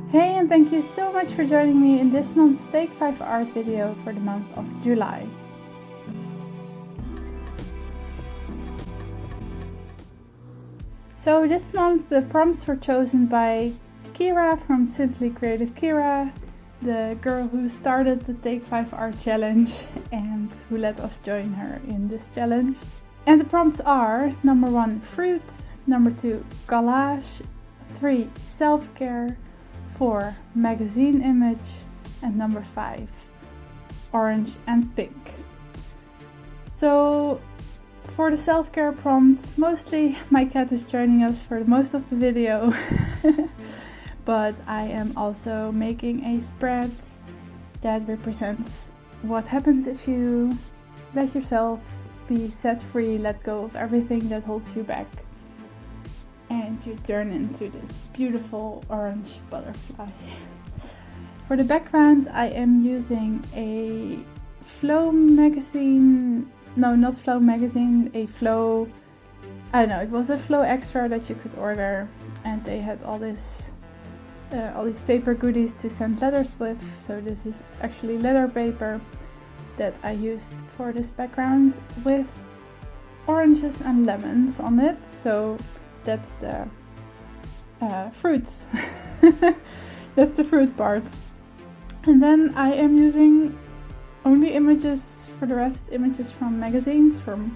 Hey, and thank you so much for joining me in this month's Take 5 art video for the month of July. So this month the prompts were chosen by Kira from Simply Creative Kira, the girl who started the Take 5 art challenge and who let us join her in this challenge. And the prompts are: number 1, fruit; number 2, collage; 3, self-care; 4, magazine image; and number 5, orange and pink. So for the self-care prompt, mostly my cat is joining us for most of the video. But I am also making a spread that represents what happens if you let yourself be set free, let go of everything that holds you back, and you turn into this beautiful orange butterfly. For the background I am using a Flow magazine, no, not Flow magazine, a Flow, I don't know, it was a Flow extra that you could order, and they had all these paper goodies to send letters with. So this is actually letter paper that I used for this background with oranges and lemons on it. So that's the fruit. That's the fruit part. And then I am using only images, for the rest images from magazines, from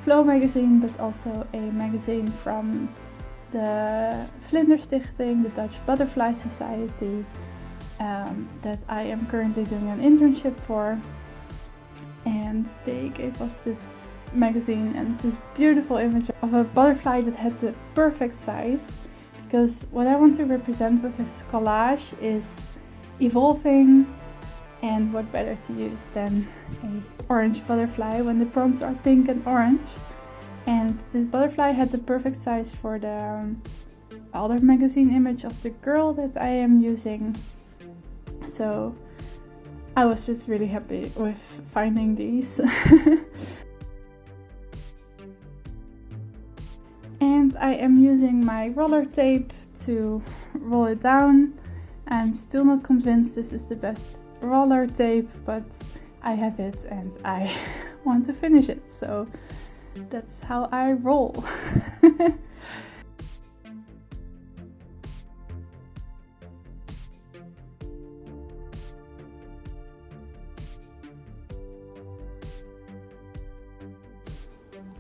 Flow magazine, but also a magazine from the Vlinderstichting, the Dutch Butterfly Society, that I am currently doing an internship for. And they gave us this magazine and this beautiful image of a butterfly that had the perfect size, because what I want to represent with this collage is evolving, and what better to use than an orange butterfly when the prompts are pink and orange. And this butterfly had the perfect size for the other magazine image of the girl that I am using. So I was just really happy with finding these. And I am using my roller tape to roll it down. I'm still not convinced this is the best roller tape, but I have it and I want to finish it. So that's how I roll.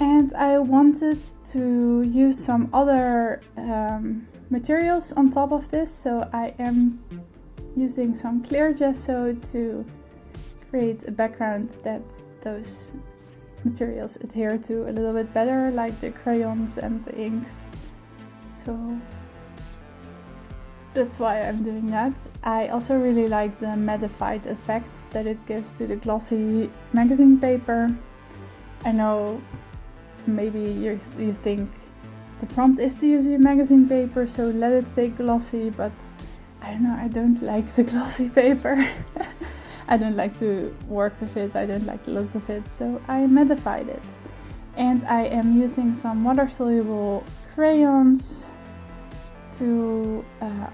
And I wanted to use some other materials on top of this, so I am using some clear gesso to create a background that those materials adhere to a little bit better, like the crayons and the inks. So that's why I'm doing that. I also really like the mattified effect that it gives to the glossy magazine paper. I know maybe you think the prompt is to use your magazine paper, so let it stay glossy, but I don't know, I don't like the glossy paper. I don't like to work with it, I don't like the look of it, so I mattified it. And I am using some water-soluble crayons to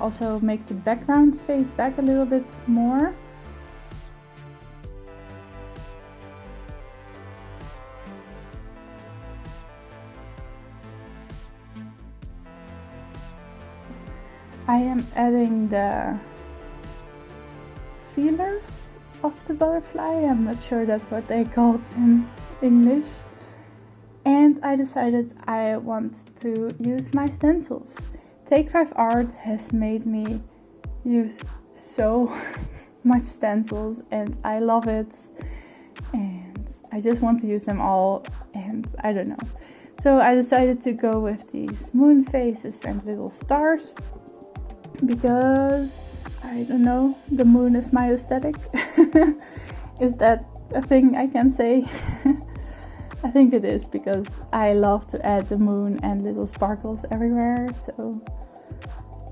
also make the background fade back a little bit more. I am adding the feelers of the butterfly. I'm not sure that's what they called in English. And I decided I want to use my stencils. Take 5 Art has made me use so much stencils and I love it. And I just want to use them all, and I don't know. So I decided to go with these moon faces and little stars, because I don't know, the moon is my aesthetic. Is that a thing I can say? I think it is, because I love to add the moon and little sparkles everywhere, so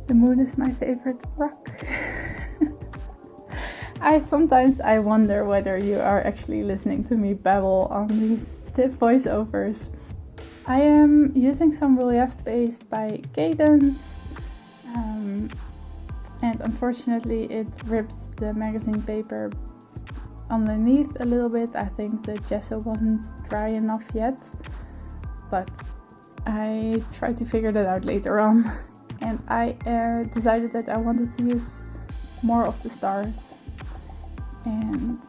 the moon is my favorite rock. Sometimes I wonder whether you are actually listening to me babble on these voiceovers. I am using some relief paste by Cadence. and unfortunately it ripped the magazine paper underneath a little bit. I think the gesso wasn't dry enough yet, but I tried to figure that out later on. And I decided that I wanted to use more of the stars, and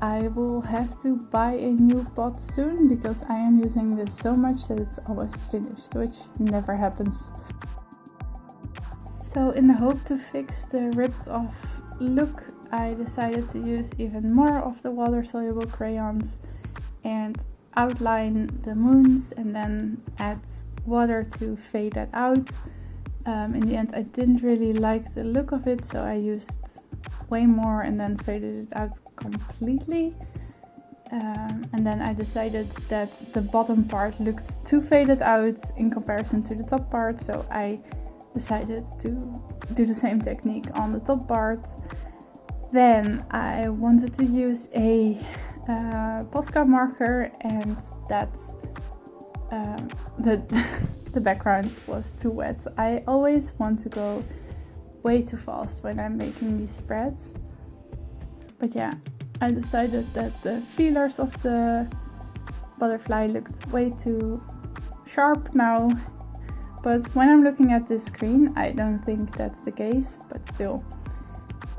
I will have to buy a new pot soon because I am using this so much that it's almost finished, which never happens. So in the hope to fix the ripped off look, I decided to use even more of the water soluble crayons and outline the moons and then add water to fade that out. In the end I didn't really like the look of it, so I used way more and then faded it out completely. And then I decided that the bottom part looked too faded out in comparison to the top part, so I decided to do the same technique on the top part. Then I wanted to use a Posca marker, and that the background was too wet. I always want to go way too fast when I'm making these spreads. But yeah, I decided that the feelers of the butterfly looked way too sharp now. But when I'm looking at this screen, I don't think that's the case, but still.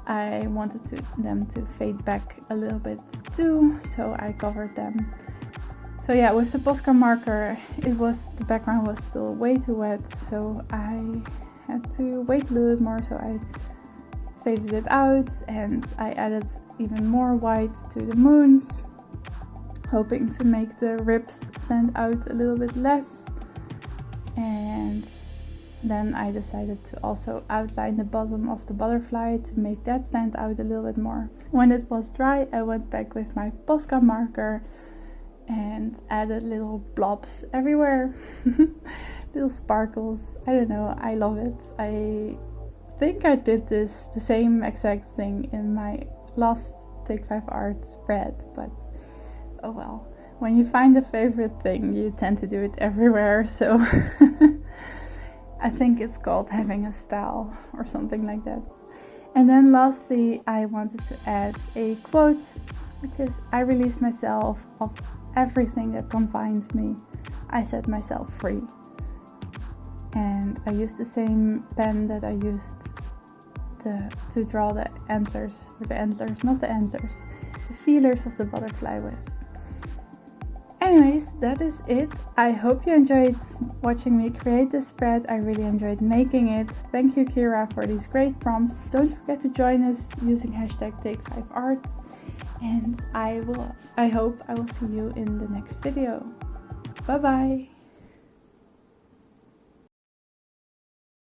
I wanted them to fade back a little bit too, so I covered them. So yeah, with the Posca marker, the background was still way too wet, so I had to wait a little bit more, so I faded it out and I added even more white to the moons, hoping to make the ribs stand out a little bit less. And then I decided to also outline the bottom of the butterfly to make that stand out a little bit more. When it was dry, I went back with my Posca marker and added little blobs everywhere. Little sparkles. I don't know, I love it. I think I did the same exact thing in my last Take 5 Art spread, but oh well. When you find a favorite thing, you tend to do it everywhere, so I think it's called having a style or something like that. And then lastly, I wanted to add a quote, which is, I release myself of everything that confines me. I set myself free. And I used the same pen that I used to draw the antlers, or the antlers, not the antlers, the feelers of the butterfly with. Anyways, that is it. I hope you enjoyed watching me create this spread. I really enjoyed making it. Thank you, Kira, for these great prompts. Don't forget to join us using hashtag Take5Art. And I hope I will see you in the next video. Bye bye.